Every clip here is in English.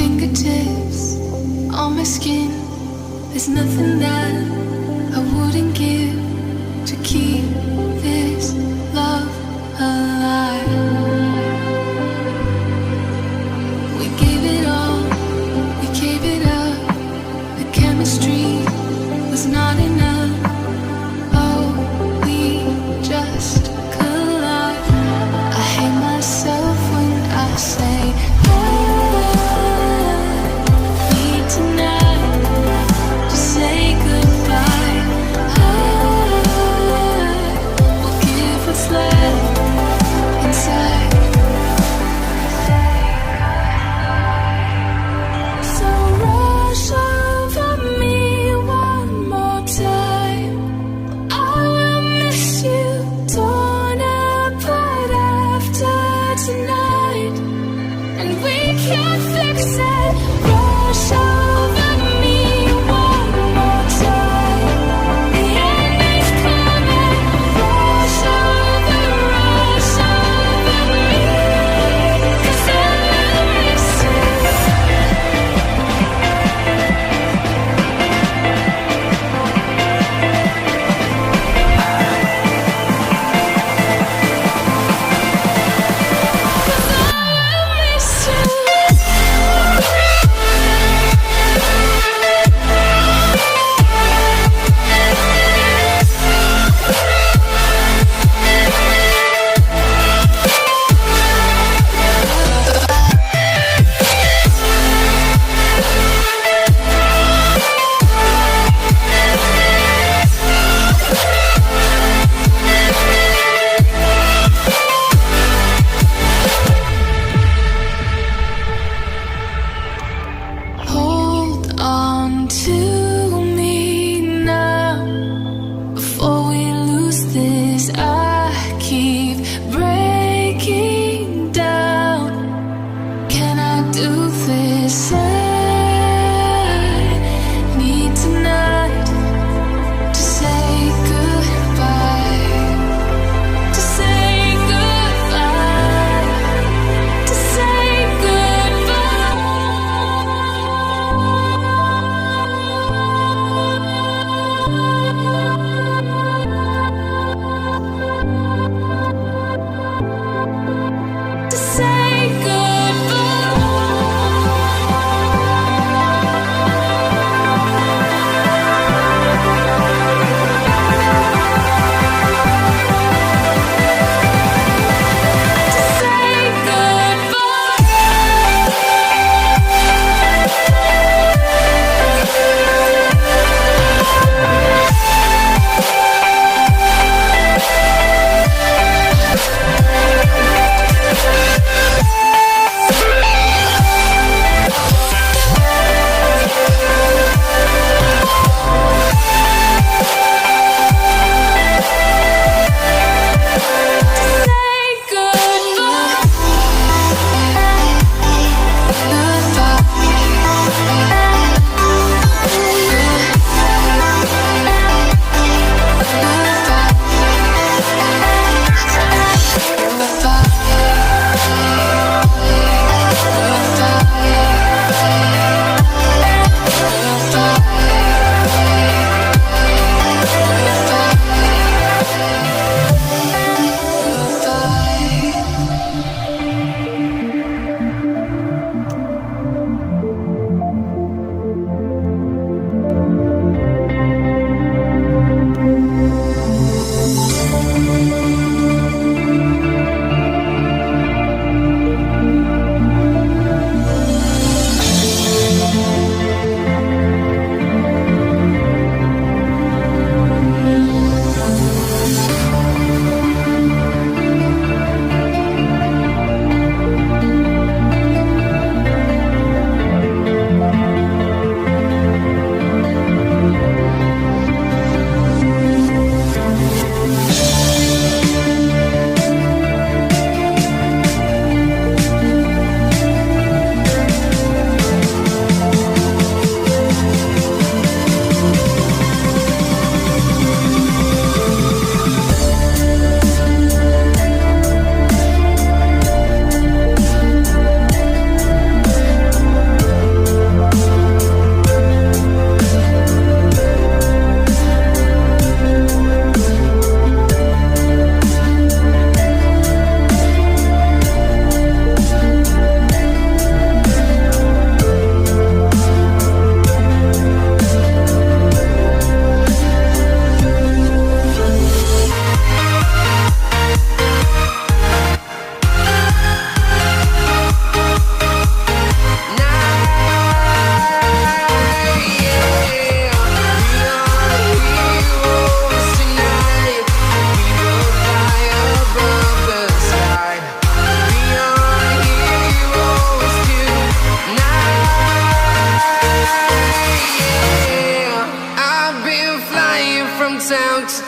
fingertips on my skin. There's nothing that I wouldn't give to keep this love alive. We gave it all, we gave it up. The chemistry was not enough. Oh, we just collide. I hate myself when I say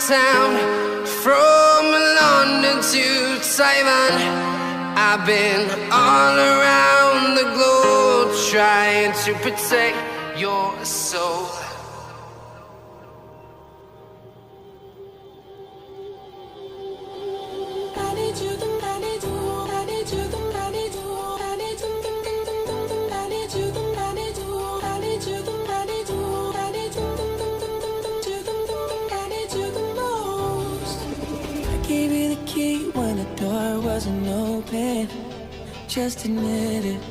town, from London to Taiwan. I've been all around the globe trying to protect your soul. Wasn't open, just admit it.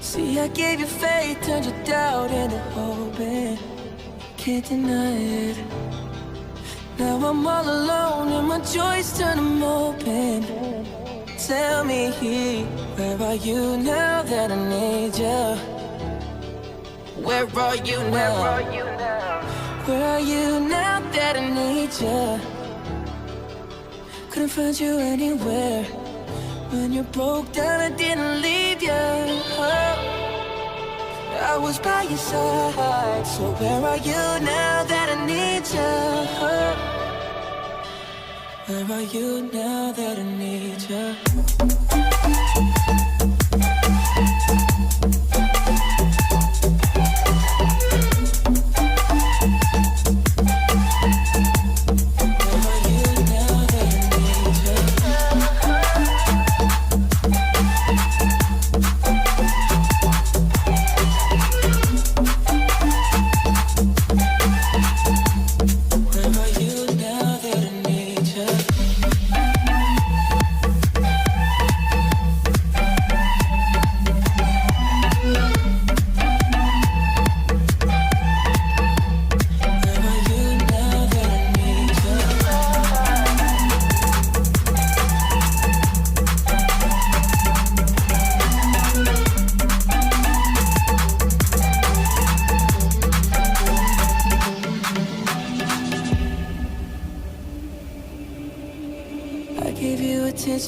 See, I gave you faith, turned your doubt into hope, and can't deny it. Now I'm all alone and my joys turn them open. Tell me, where are you now that I need you? Where are you now? Where are you now that I need you? Couldn't find you anywhere. When you broke down, I didn't leave you. I was by your side. So where are you now that I need you? Where are you now that I need you?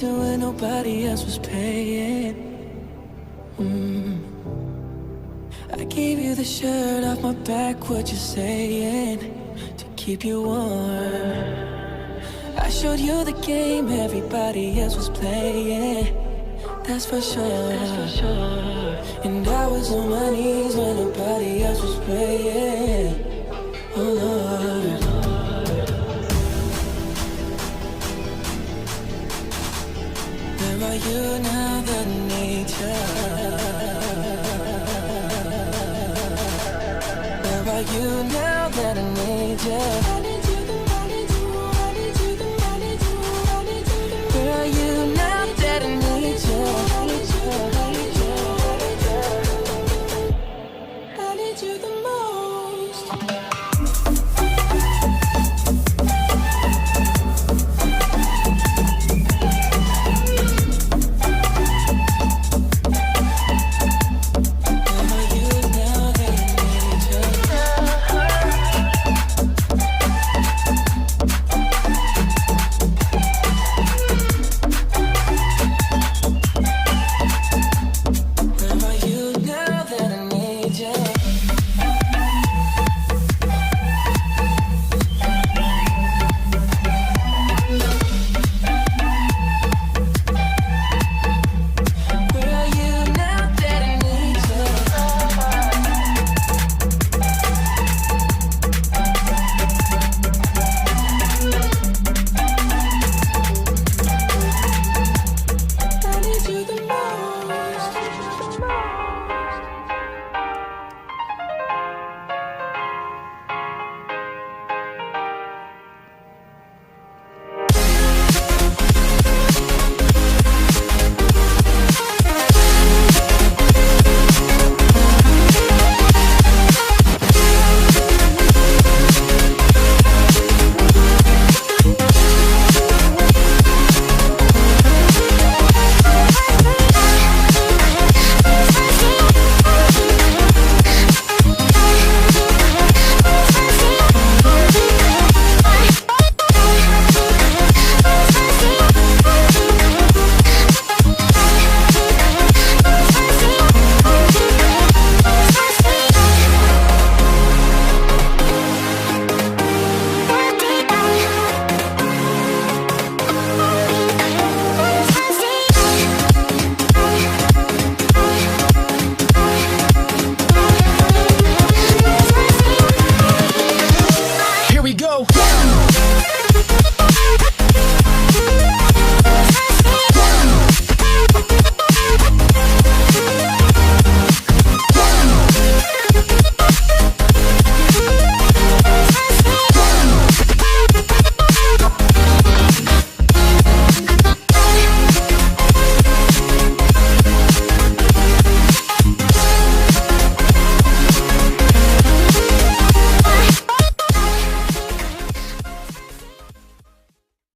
When nobody else was paying. I gave you the shirt off my back, what you saying, to keep you warm. I showed you the game everybody else was playing. That's for sure. And I was on my knees when nobody else was praying. Oh Lord. Where are you now that I need you? Where are you now that I need you?